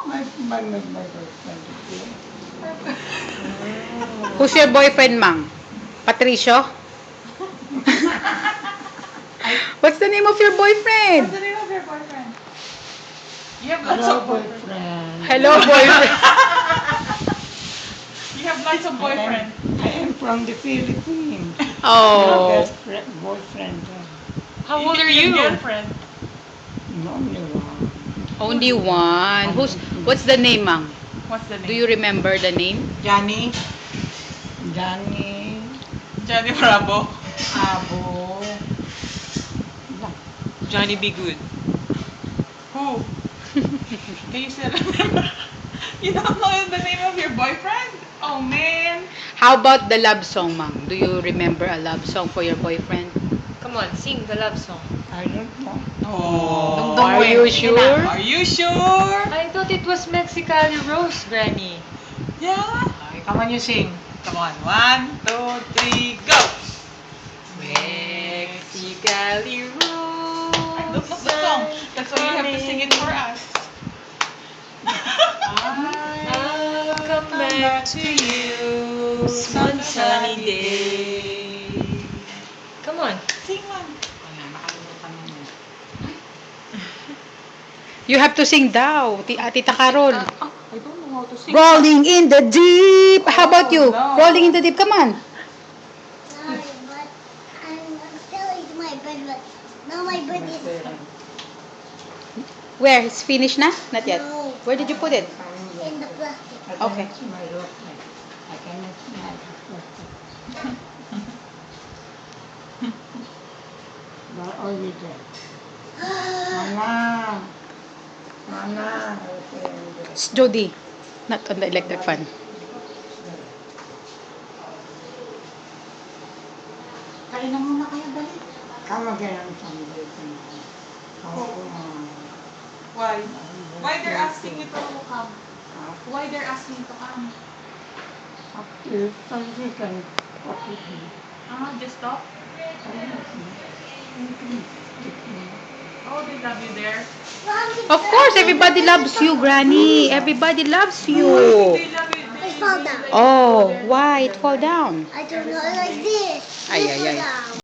my boyfriend is here. Who's your boyfriend, Mang? Patricio? What's the name of your boyfriend? What's the name of your boyfriend? You have lots Hello, of boyfriends. boyfriend. Hello, boyfriend. You have lots of boyfriends. I am from the Philippines. Oh. Best boyfriend. How old are Your you? girlfriend. Only one. Only one. What's the name, Mang? What's the name? Do you remember the name? Johnny? Johnny Johnny Bravo. Abo. Johnny Be Good. Who? Can you still remember? You don't know the name of your boyfriend? Oh man. How about the love song, Mang? Do you remember a love song for your boyfriend? Come on, sing the love song. I don't know. Oh. Are you sure? Are you sure? I thought it was Mexicali Rose, Granny. Yeah. Okay, come on, you sing. Come on. 1, 2, 3, go. Mexicali Rose. I don't know the song. That's why you have to sing it for us. I'll come back to you some sunny day. Come on. Sing one. You have to sing daw, Tita Carol. I don't know how to sing. Rolling in the deep. How about you? no. Rolling in the deep. Come on. Sorry, but I'm still in my bed, but now my bed is Where? It's finished na? Not yet. No. Where did you put it? in the plastic. Okay. My girlfriend. I cannot smell the plastic. But only that. Mama. Mama. It's Jody. Not on the electric fan. Kain na muna kayo, dali. Come again someday. Why? Why they're asking you to come? Why they're asking you to come? After something can copy me. Just talk. Oh, they love you there. Of course, everybody loves you, Granny. Everybody loves you. They love you. I fall down. Oh, why? It fall down. I don't know, like this. Ay, This ay, fall ay. down.